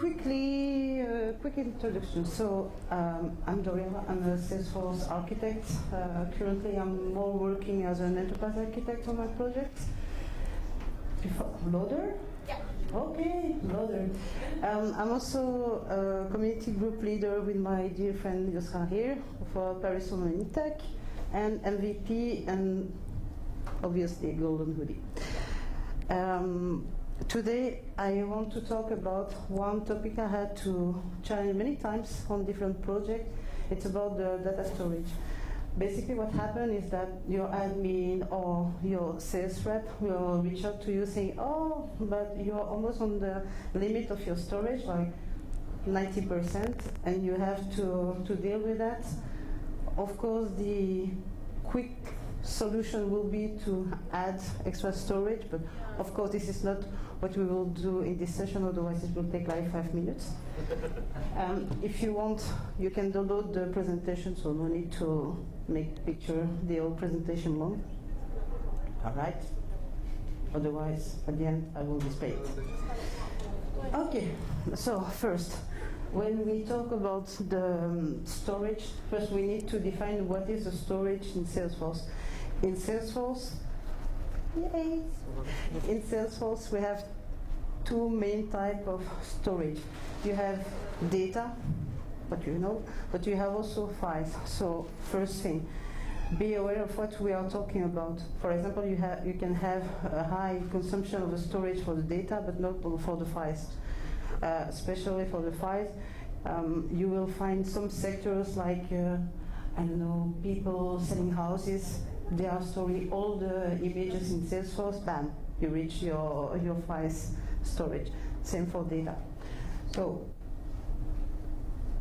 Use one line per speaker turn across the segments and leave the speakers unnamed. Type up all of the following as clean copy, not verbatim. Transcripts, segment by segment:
Quick introduction. So I'm Doria. I'm a Salesforce architect. Currently, I'm more working as an enterprise architect on my projects. Loader?
Yeah.
Okay, Loader. I'm also a community group leader with my dear friend Yosra here for Paris Online Tech, and MVP, and obviously Golden Hoodie. Today I want to talk about one topic I had to challenge many times on different projects. It's about the data storage. Basically what happened is that your admin or your sales rep will reach out to you saying, oh, but you're almost on the limit of your storage, like 90%, and you have to deal with that. Of course, the quick solution will be to add extra storage, but of course this is not what we will do in this session, otherwise it will take like 5 minutes. If you want, you can download the presentation, so no need to make picture the whole presentation long. All right. Otherwise, at the end, I will display it. Okay, so first, when we talk about the storage, first we need to define what is the storage in Salesforce. In Salesforce, we have two main types of storage. You have data, what you know, but you have also files. So first thing, be aware of what we are talking about. For example, you can have a high consumption of the storage for the data, but not for the files. Especially for the files, you will find some sectors like I don't know, people selling houses. They are storing all the images in Salesforce. Bam, you reach your files storage. Same for data. So,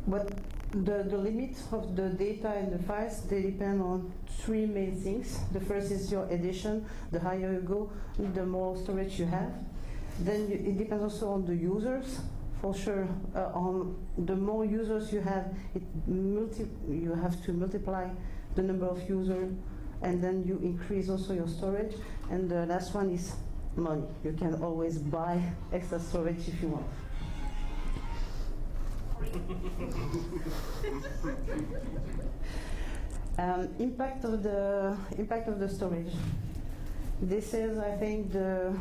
but the limit of the data and the files, they depend on three main things. The first is your edition. The higher you go, the more storage you have. Then it depends also on the users. For sure, on the more users you have, you have to multiply the number of users, and then you increase also your storage. And the last one is money. You can always buy extra storage if you want. Impact of the storage. This is, I think, the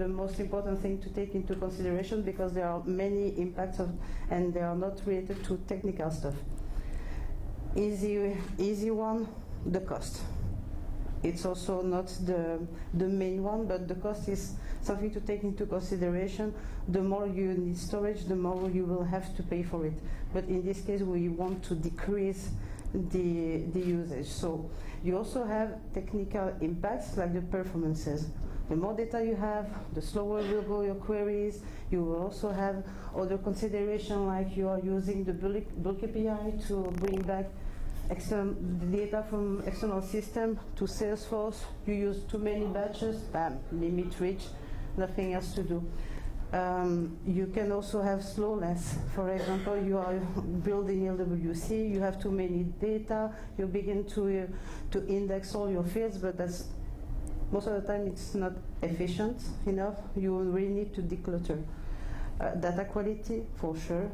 most important thing to take into consideration, because there are many impacts and they are not related to technical stuff. Easy one, the cost. It's also not the main one, but the cost is something to take into consideration. The more you need storage, the more you will have to pay for it. But in this case, we want to decrease the usage. So you also have technical impacts like the performances. The more data you have, the slower will go your queries. You will also have other consideration, like you are using the bulk API to bring back data from external system to Salesforce. You use too many batches, bam, limit reach, nothing else to do. You can also have slowness. For example, you are building LWC, you have too many data, you begin to index all your fields, but that's most of the time it's not efficient enough. You really need to declutter. Data quality, for sure.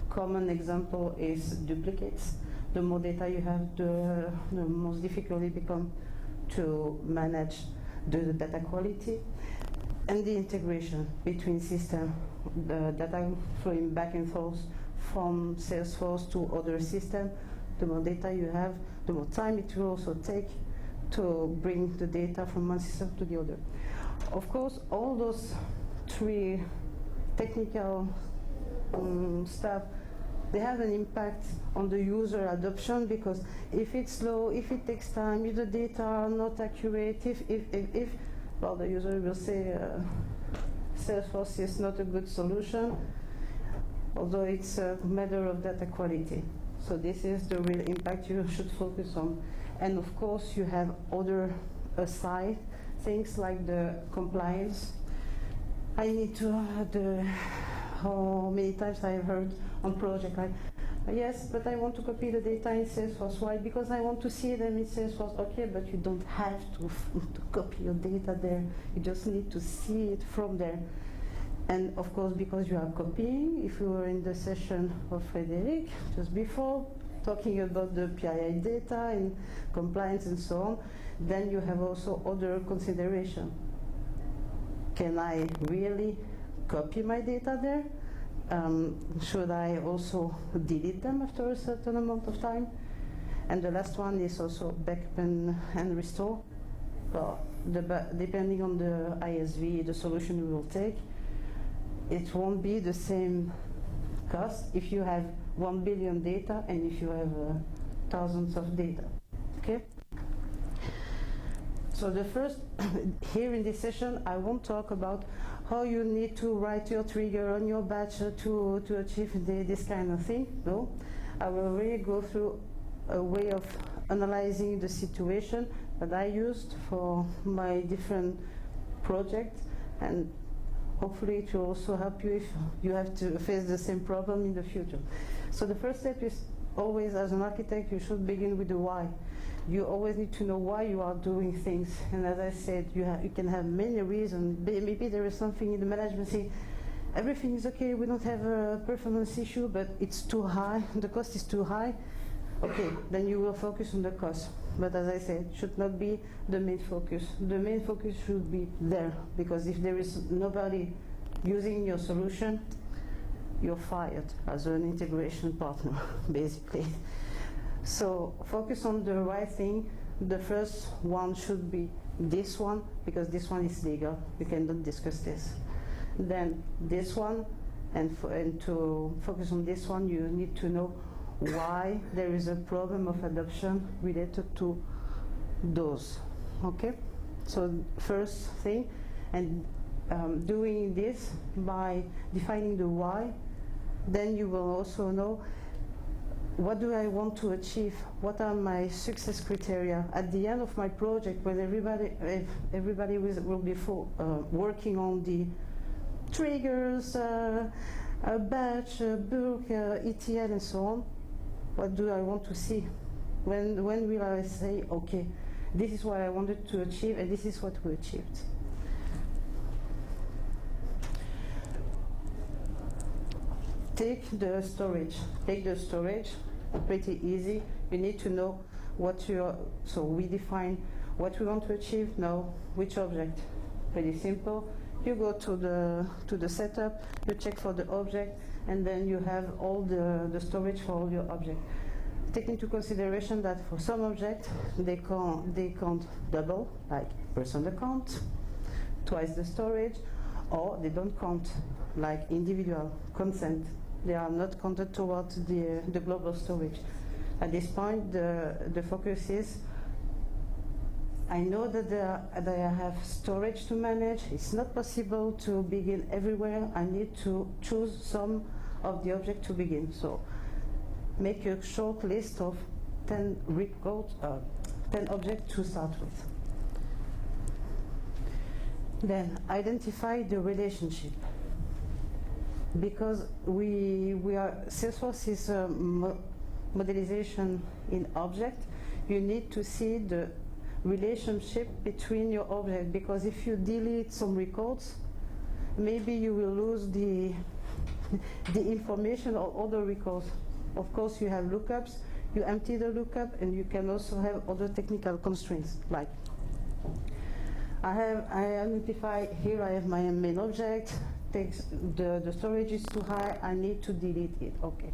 Common example is duplicates. The more data you have, the most difficult it becomes to manage the data quality. And the integration between systems, the data flowing back and forth from Salesforce to other systems. The more data you have, the more time it will also take to bring the data from one system to the other. Of course, all those three technical stuff, they have an impact on the user adoption, because if it's slow, if it takes time, if the data are not accurate, if well, the user will say Salesforce is not a good solution, although it's a matter of data quality. So this is the real impact you should focus on. And of course, you have other aside things like the compliance. I need to how many times I've heard on project like, yes, but I want to copy the data in Salesforce. Why? Because I want to see them in Salesforce. Okay, but you don't have to copy your data there. You just need to see it from there. And of course, because you are copying, if you were in the session of Frédéric just before, talking about the PII data and compliance and so on, then you have also other consideration. Can I really copy my data there? Should I also delete them after a certain amount of time? And the last one is also backup and restore. Well, depending on the ISV, the solution you will take, it won't be the same cost if you have 1 billion data and if you have thousands of data. Okay? So the first, here in this session, I won't talk about how you need to write your trigger on your batch to achieve this kind of thing. No, I will really go through a way of analyzing the situation that I used for my different projects, and hopefully it will also help you if you have to face the same problem in the future. So the first step is always, as an architect, you should begin with the why. You always need to know why you are doing things. And as I said, you can have many reasons. Maybe there is something in the management saying, everything is okay, we don't have a performance issue, but it's too high, the cost is too high. Okay, then you will focus on the cost. But as I said, it should not be the main focus. The main focus should be there, because if there is nobody using your solution, you're fired as an integration partner, basically. So focus on the right thing. The first one should be this one, because this one is legal. You cannot discuss this. Then this one, and to focus on this one, you need to know why there is a problem of adoption related to those. Okay? So first thing, and doing this by defining the why, then you will also know what do I want to achieve? What are my success criteria? At the end of my project, when everybody will be working on the triggers, a batch, a bulk, ETL, and so on, what do I want to see? When will I say, okay, this is what I wanted to achieve, and this is what we achieved? Take the storage. Take the storage, pretty easy. You need to know what so we define what we want to achieve now, which object. Pretty simple. You go to the setup, you check for the object, and then you have all the storage for all your objects. Take into consideration that for some objects, they can't double, like person account, twice the storage, or they don't count, like individual consent. They are not counted towards the global storage. At this point, the focus is, I know that I have storage to manage. It's not possible to begin everywhere. I need to choose some of the objects to begin. So make a short list of 10 objects to start with. Then identify the relationship. Because Salesforce is a modelization in object, you need to see the relationship between your object, because if you delete some records, maybe you will lose the information of other records. Of course, you have lookups, you empty the lookup, and you can also have other technical constraints, like I identify here I have my main object. The storage is too high, I need to delete it. Okay,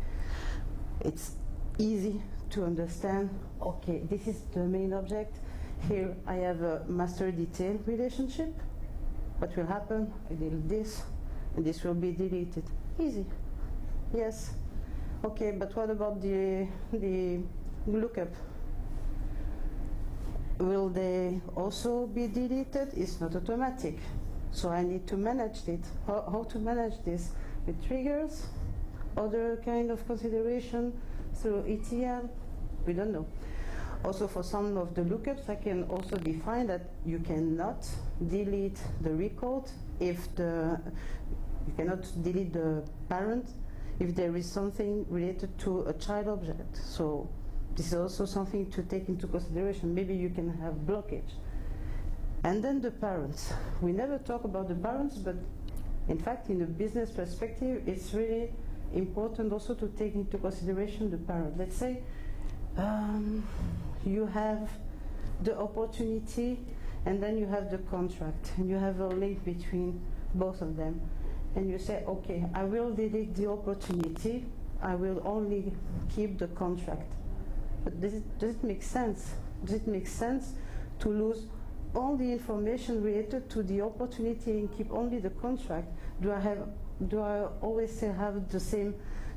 it's easy to understand. Okay, this is the main object. Here I have a master detail relationship. What will happen? I delete this, and this will be deleted. Easy. Yes. Okay, but what about the lookup? Will they also be deleted? It's not automatic. So I need to manage it. How to manage this? With triggers, other kind of consideration, through ETL, we don't know. Also for some of the lookups, I can also define that you cannot delete the record if you cannot delete the parent if there is something related to a child object. So this is also something to take into consideration. Maybe you can have blockage. And then the parents. We never talk about the parents, but In fact, in a business perspective, it's really important also to take into consideration the parent. Let's say you have the opportunity and then you have the contract and you have a link between both of them, and you say, okay, I will delete the opportunity, I will only keep the contract. But does it make sense? Does it make sense to lose all the information related to the opportunity and keep only the contract? Do I always still have the same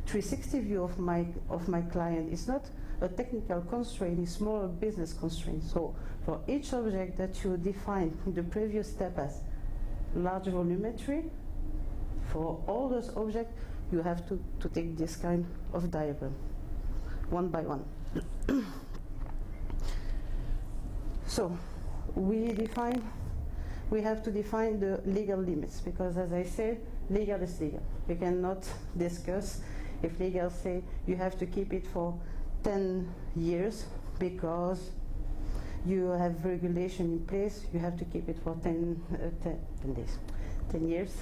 360 view of my client? It's not a technical constraint, it's more a business constraint. So for each object that you define in the previous step as large volumetry, for all those objects you have to take this kind of diagram one by one. So we have to define the legal limits, because as I said, legal is legal. We cannot discuss if legal say you have to keep it for 10 years because you have regulation in place, you have to keep it for 10 years,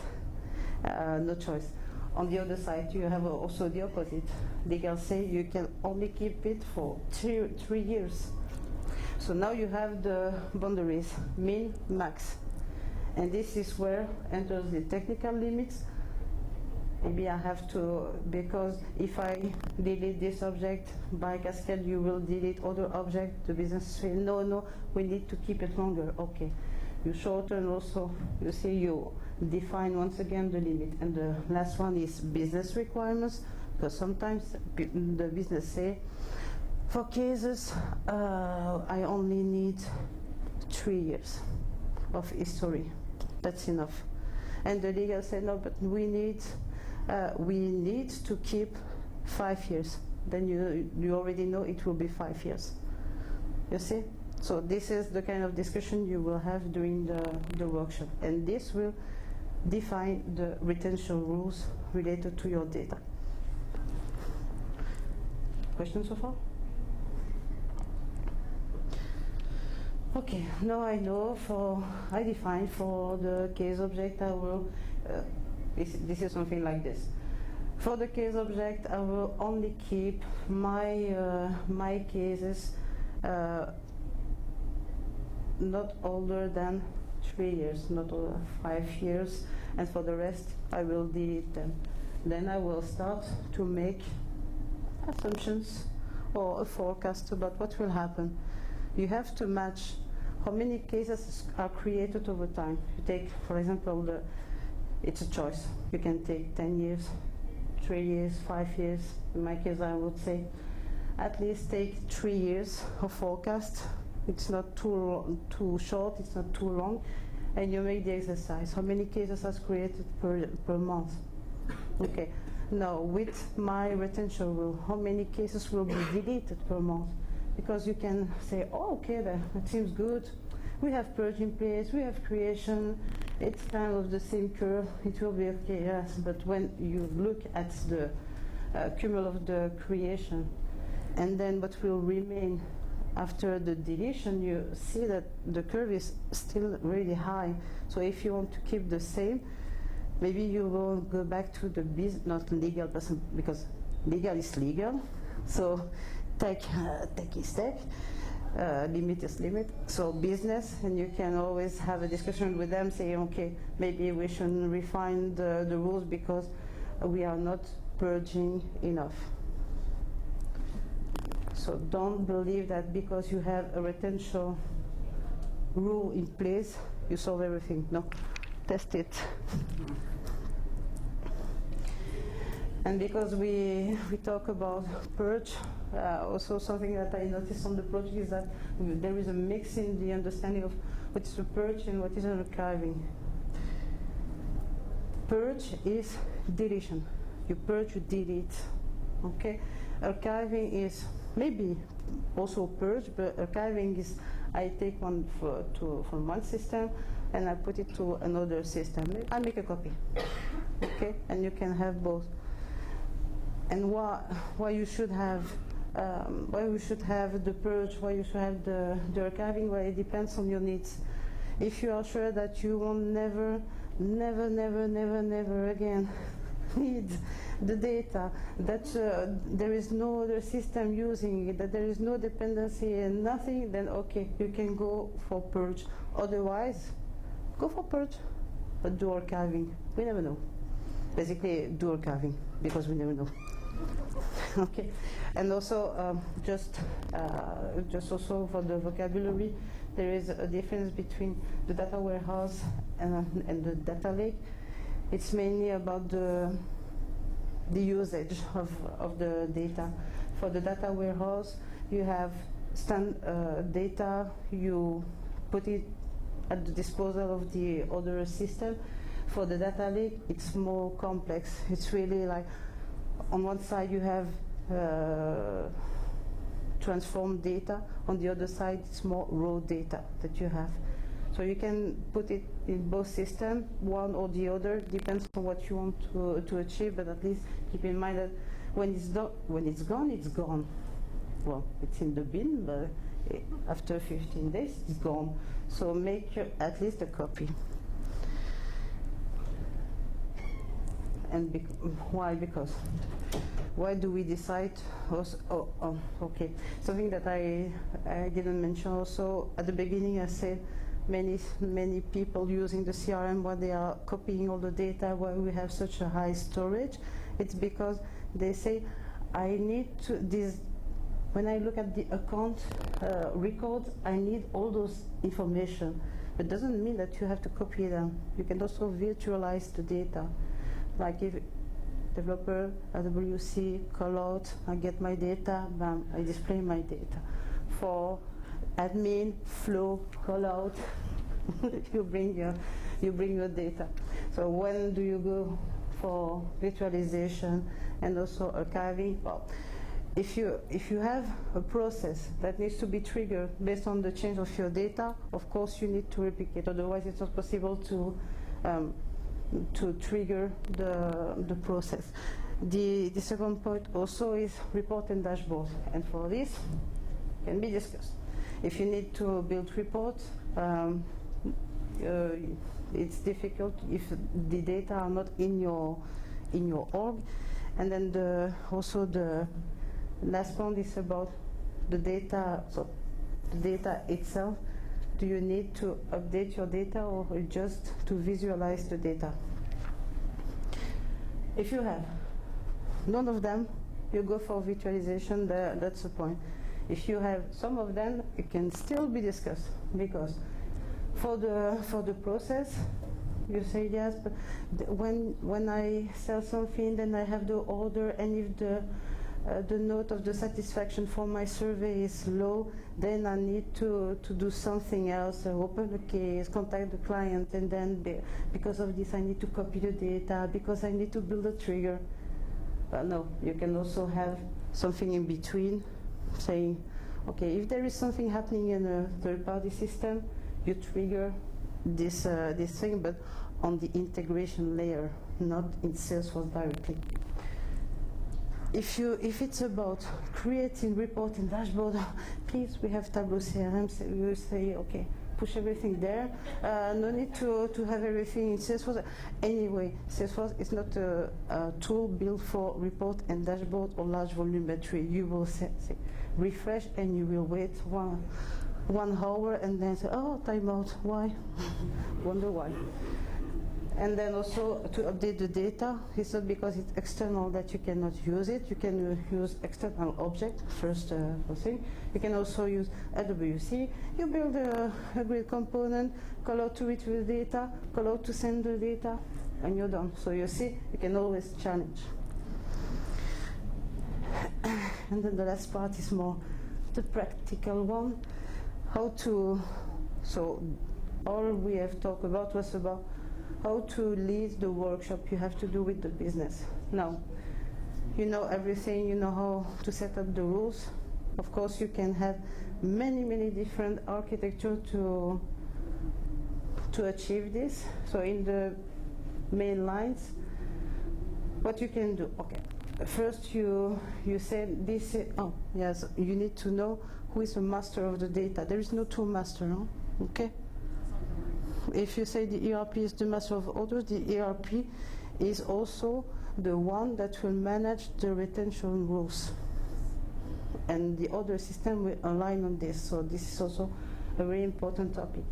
no choice. On the other side, you have also the opposite. Legal say you can only keep it for 3 years. So now you have the boundaries, min, max. And this is where enters the technical limits. Maybe I have to, because if I delete this object by cascade, you will delete other object. The business say, no, we need to keep it longer. Okay. You shorten also, you see, you define once again the limit. And the last one is business requirements, because sometimes the business say, for cases, I only need 3 years of history. That's enough. And the legal said, no, but we need to keep 5 years. Then you already know it will be 5 years. You see? So this is the kind of discussion you will have during the workshop. And this will define the retention rules related to your data. Questions so far? Okay, now I know I define for the case object, I will, this is something like this. For the case object, I will only keep my cases not older than 3 years, not older than 5 years, and for the rest, I will delete them. Then I will start to make assumptions or a forecast about what will happen. You have to match how many cases are created over time. You take, for example, it's a choice. You can take 10 years, 3 years, 5 years. In my case, I would say at least take 3 years of forecast. It's not too short, it's not too long. And you make the exercise. How many cases are created per month? Okay. Now, with my retention rule, how many cases will be deleted per month? Because you can say, oh, okay, that seems good. We have purge in place, we have creation. It's kind of the same curve. It will be okay, yes. But when you look at the cumul of the creation, and then what will remain after the deletion, you see that the curve is still really high. So if you want to keep the same, maybe you will go back to the not legal person, because legal is legal. So tech is tech, limit is limit. So business, and you can always have a discussion with them, saying, okay, maybe we should refine the rules because we are not purging enough. So don't believe that because you have a retention rule in place, you solve everything. No, test it. And because we talk about purge, also something that I noticed on the project is that there is a mix in the understanding of what is a purge and what is an archiving. Purge is deletion. You purge, you delete. Okay? Archiving is maybe also purge, but archiving is I take one from one system and I put it to another system. I make a copy. Okay? And you can have both. And why you should have why we should have the purge, why you should have the archiving, well, it depends on your needs. if you are sure that you will never again need the data, that there is no other system using it, that there is no dependency and nothing, then okay, you can go for purge. Otherwise, go for purge, but do archiving. We never know. Basically, do archiving, because we never know. Okay, and also just also for the vocabulary, there is a difference between the data warehouse and the data lake. It's mainly about the usage of the data. For the data warehouse, you have data, you put it at the disposal of the other system. For the data lake, it's more complex. It's really like, on one side you have transformed data, on the other side it's more raw data that you have. So you can put it in both systems, one or the other, depends on what you want to achieve, but at least keep in mind that when it's gone, it's gone. Well, it's in the bin, but after 15 days, it's gone. So make at least a copy. And why? Because why do we decide? Okay, something that I didn't mention also at the beginning. I said many people using the CRM while they are copying all the data, why we have such a high storage. It's because they say, I need to this. When I look at the account records, I need all those information. But it doesn't mean that you have to copy them. You can also virtualize the data. Like if developer, AWC, call out, I get my data, bam, I display my data. For admin, flow, call out, you bring your data. So when do you go for virtualization and also archiving? Well, if you have a process that needs to be triggered based on the change of your data, of course you need to replicate. Otherwise, it's not possible to trigger the process. The second point also is report and dashboard, and for this can be discussed. If you need to build reports, it's difficult if the data are not in your org. And then also the last point is about the data. So the data itself. Do you need to update your data or just to visualize the data? If you have none of them, you go for virtualization, that's the point. If you have some of them, it can still be discussed, because for the process, you say yes, but when I sell something, then I have the order, and if the note of the satisfaction for my survey is low, then I need to do something else, open the case, contact the client, and then because of this I need to copy the data, because I need to build a trigger. But no, you can also have something in between, saying, okay, if there is something happening in a third-party system, you trigger this thing, but on the integration layer, not in Salesforce directly. If it's about creating report and dashboard, please, we have Tableau CRM, so you say, okay, push everything there. No need to have everything in Salesforce. Anyway, Salesforce is not a tool built for report and dashboard or large volumetry. You will say refresh, and you will wait 1 hour, and then say, oh, timeout, why? Wonder why. And then also to update the data, it's not because it's external that you cannot use it. You can use external object, first thing. You can also use AWC. You build a grid component, call out to retrieve data, call out to send the data, and you're done. So you see, you can always challenge. And then the last part is more the practical one. So all we have talked about was about how to lead the workshop you have to do with the business. Now, you know everything, you know how to set up the rules. Of course, you can have many different architecture to achieve this. So in the main lines, what you can do, okay. First, you said this, oh, yes, you need to know who is the master of the data. There is no tool master, no? Okay? if you say the ERP is the master of orders, the ERP is also the one that will manage the retention rules. And the other system will align on this. So this is also a very important topic.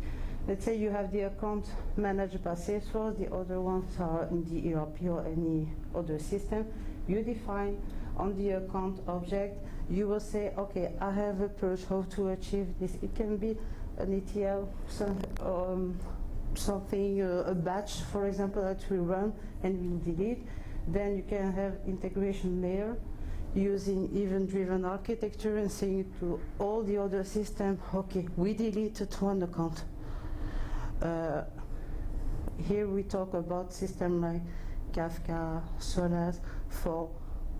Let's say you have the account managed by Salesforce, the other ones are in the ERP or any other system. You define on the account object, you will say, okay, I have a purge, how to achieve this. It can be an ETL, something, a batch, for example, that we run and we delete. Then you can have integration layer using event-driven architecture and saying to all the other systems, okay, we deleted one account. Here we talk about systems like Kafka, Solas,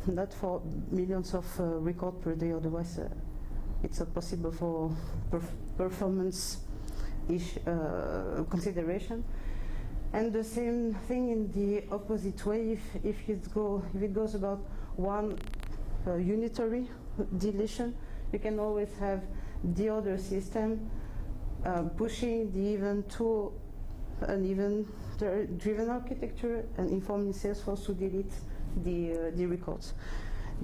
not for millions of records per day, otherwise it's not possible for performance consideration. And the same thing in the opposite way, if it goes about one unitary deletion, you can always have the other system pushing the event to an event-driven architecture and informing Salesforce to delete the records.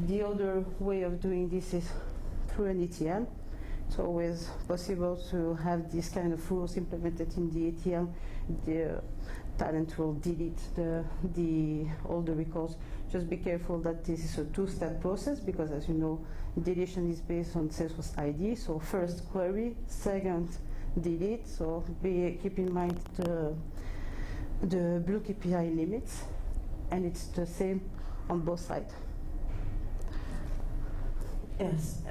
The other way of doing this is through an ETL. It's always possible to have this kind of rules implemented in the ETL. The talent will delete all the records. Just be careful that this is a two-step process because, as you know, deletion is based on Salesforce ID. So first query, second delete. So keep in mind the blue KPI limits, and it's the same on both sides. Yes,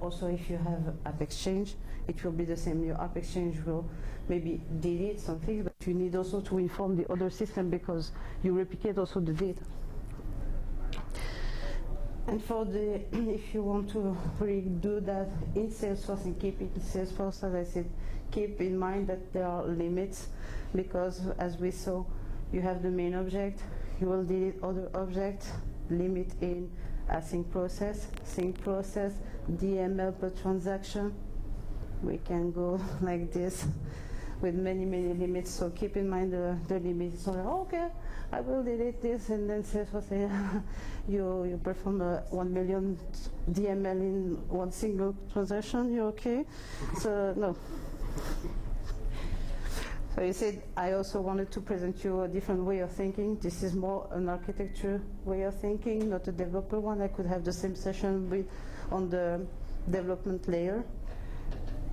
also if you have App Exchange, it will be the same. Your App Exchange will maybe delete some things, but you need also to inform the other system because you replicate also the data. And for if you want to really do that in Salesforce and keep it in Salesforce, as I said, keep in mind that there are limits because as we saw, you have the main object, you will delete other objects, limit in async process, sync process, DML per transaction. We can go like this with many limits. So keep in mind the limits. So okay, I will delete this, and then Salesforce say you perform 1 million DML in one single transaction. You okay? So no. So you said, I also wanted to present you a different way of thinking. This is more an architecture way of thinking, not a developer one. I could have the same session on the development layer.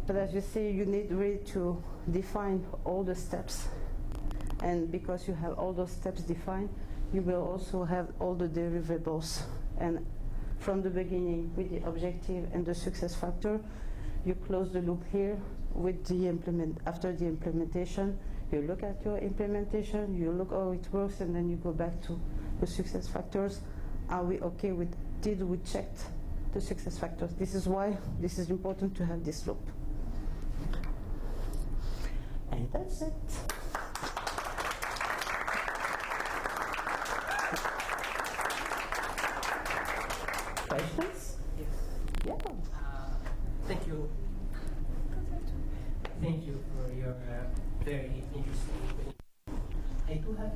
But as you see, you need really to define all the steps. And because you have all those steps defined, you will also have all the deliverables. And from the beginning, with the objective and the success factor, you close the loop here with after the implementation. You look at your implementation, you look how it works, and then you go back to the success factors. Are we okay with, did we check the success factors? This is why this is important to have this loop. And that's it. Questions?
Yes.
Yeah.
Thank you. Thank you for your very interesting opening. I do have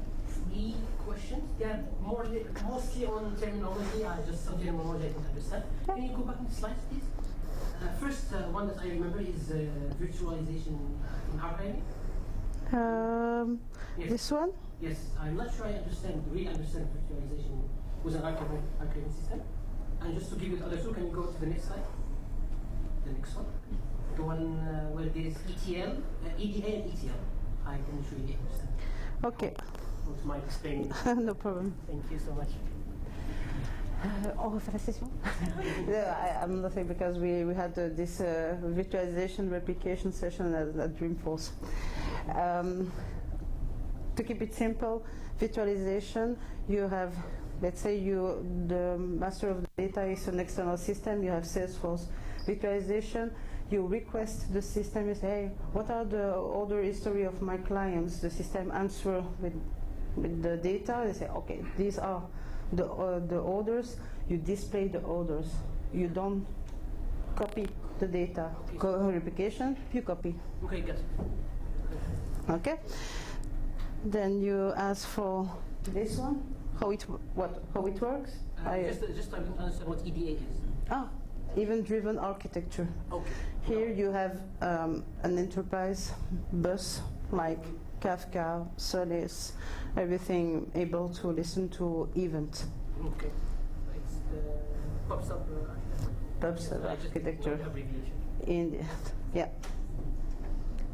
3 questions. They are mostly on terminology. Just some terminology I don't understand. Can you go back in the slides, please? First one that I remember is virtualization in archiving. Yes.
This one?
Yes, I'm not sure I really understand virtualization with an archiving system. And just to give you the other 2, can you go to the next slide? The next one. The one where there is ETL, EDA and ETL. I didn't really understand.
Okay.
Would you mind explaining?
No problem.
Thank you so much.
On refait la session? I'm nothing because we had this virtualization replication session at Dreamforce. To keep it simple, virtualization, you have, let's say the master of the data is an external system, you have Salesforce. Virtualization, you request the system, you say, hey, what are the order history of my clients? The system answer with the data, they say, okay, these are the orders, you display the orders. You don't copy the data.
Okay.
Replication, you copy.
Okay, got it.
Okay. Then you ask for this one, how it works.
Just to understand what EDA is.
Event-driven architecture.
Okay.
Here you have an enterprise bus like Kafka, Solace, everything able to listen to event.
Okay. It's the
PubSub architecture.
Abbreviation.
In yeah.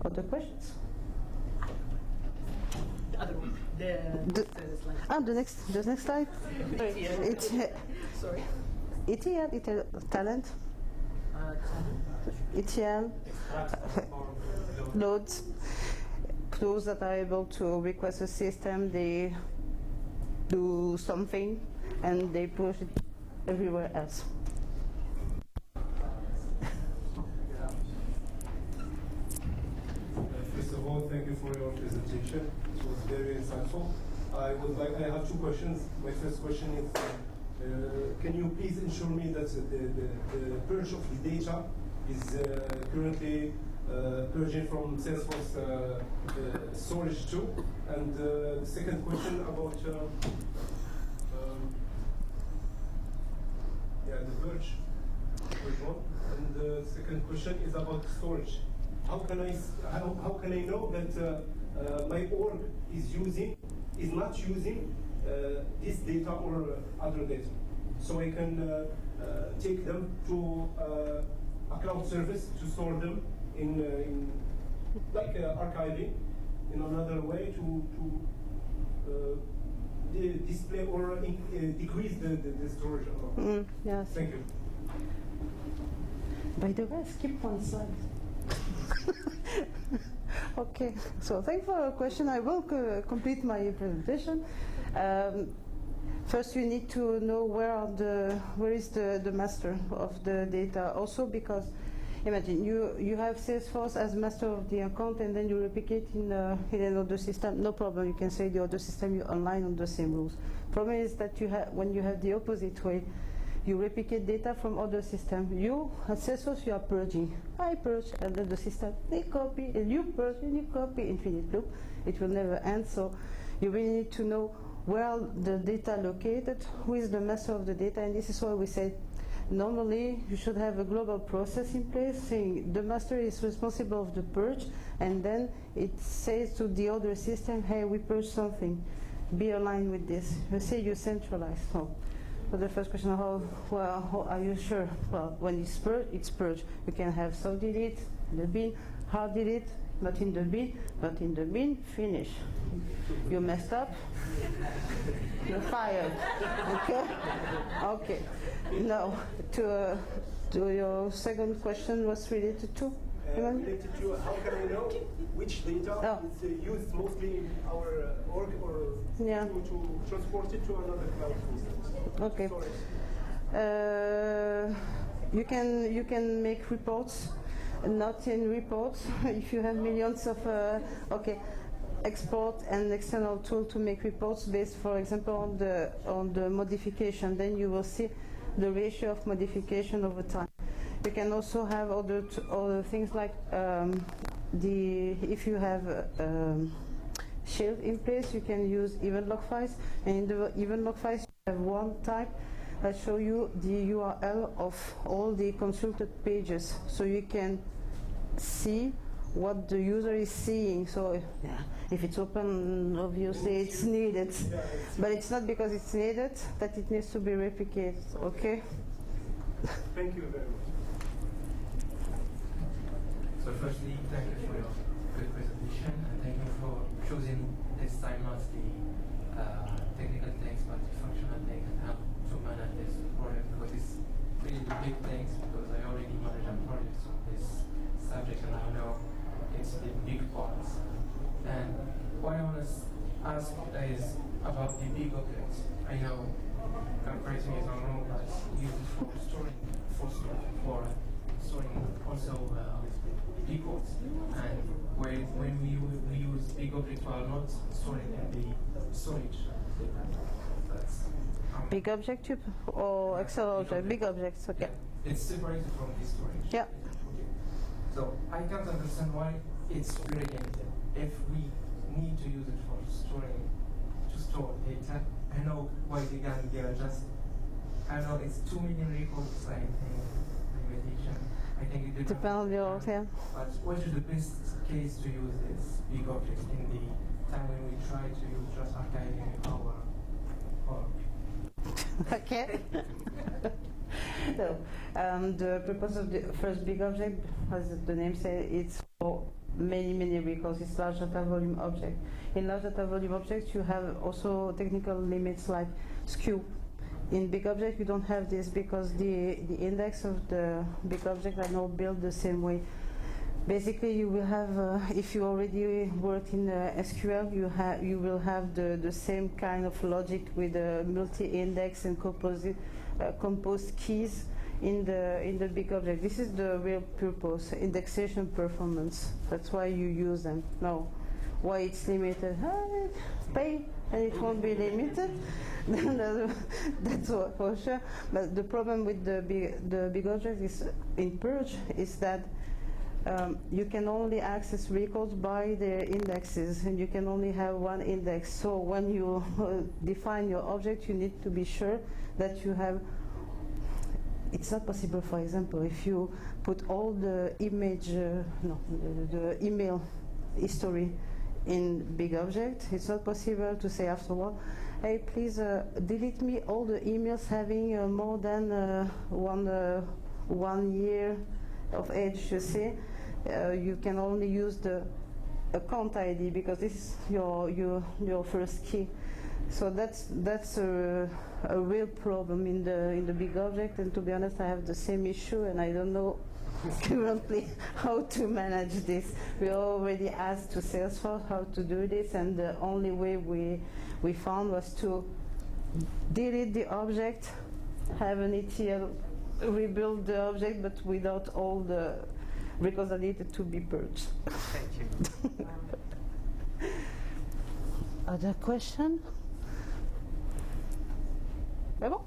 Other questions?
The other one.
The next slide.
Sorry.
ETL talent. ETL loads. Those that are able to request a system, they do something and they push it everywhere else.
First of all, thank you for your presentation. It was very insightful. I have two questions. My first question is, can you please ensure me that the purge of the data is currently purging from Salesforce storage too? And the second question about the purge one. And the second question is about storage. How can I know that my org is not using this data or other data, so I can take them to a cloud service to store them in like archiving in another way to display or decrease the storage.
Yes.
Thank you.
By the way, skip one slide. Okay, so thank you for your question. I will complete my presentation. First, you need to know where is the master of the data. Also, because imagine you have Salesforce as master of the account, and then you replicate in another system. No problem. You can say the other system you align on the same rules. Problem is that when you have the opposite way. You replicate data from other systems. You, at Salesforce, you are purging. I purge, and then the system, they copy, and you purge, and you copy, infinite loop. It will never end, so you really need to know where the data located, who is the master of the data, and this is why we say, normally, you should have a global process in place, saying the master is responsible of the purge, and then it says to the other system, hey, we purge something. Be aligned with this. You say you centralize. So the first question, how are you sure? Well, when it's purge. You can have soft delete, the bin, hard delete, not in the bin, finish. You messed up, you're fired. Okay? Okay. Now, to your second question was related to?
Related to how can I know which data is used mostly in our org or to transport it to another cloud instance?
Okay. You can make reports, not in reports. If you have millions of export and external tool to make reports based, for example, on the modification, then you will see the ratio of modification over time. You can also have other things like if you have shield in place, you can use event log files, and in the event log files you have one type that show you the URL of all the consulted pages, so you can see what the user is seeing. So if it's open, obviously it's needed, but it's not because it's needed that it needs to be replicated. Okay.
Thank you very much.
So firstly, thank you for your good presentation, and thank you for choosing this time not the technical things, but the functional things and how to manage this project, because it's really the big things, because I already manage a project on this subject and I know it's the big parts. And what I want to ask is about the big objects. I know, correct me if I'm wrong, but used for storing also reports, and when we use big objects, we are not storing in the storage.
Big object type or Excel object? Big objects, okay.
Yeah. It's separated from the storage.
Yeah.
Okay. So I can't understand why it's replicated. if we need to use it for storing, to store data, I know why they are just, I know it's 2 million records, I think, limitation. I think it
Depends on your, yeah.
But what is the best case to use this big object in the time when we try to use just archiving our work?
Okay. So, the purpose of the first big object, as the name says, it's for many records. It's large data volume object. In large data volume objects, you have also technical limits like skew. In big object, you don't have this because the index of the big object are not built the same way. Basically, you will have, if you already worked in SQL, you will have the same kind of logic with multi-index and composed keys in the big object. This is the real purpose, indexation performance. That's why you use them. No, why it's limited? Pay and it won't be limited. That's for sure. But the problem with the big object is in Purge is that you can only access records by their indexes, and you can only have one index. So when you define your object, you need to be sure that you have. It's not possible, for example, if you put all the image, the email history in big object, it's not possible to say afterward, hey, please delete me all the emails having more than 1 year of age, you see. You can only use the account ID because this is your first key. So that's a real problem in the big object, and to be honest, I have the same issue, and I don't know currently how to manage this. We already asked to Salesforce how to do this, and the only way we found was to delete the object, have an ETL, rebuild the object, but without all the records that needed to be purged.
Thank you.
Other question? C'est bon?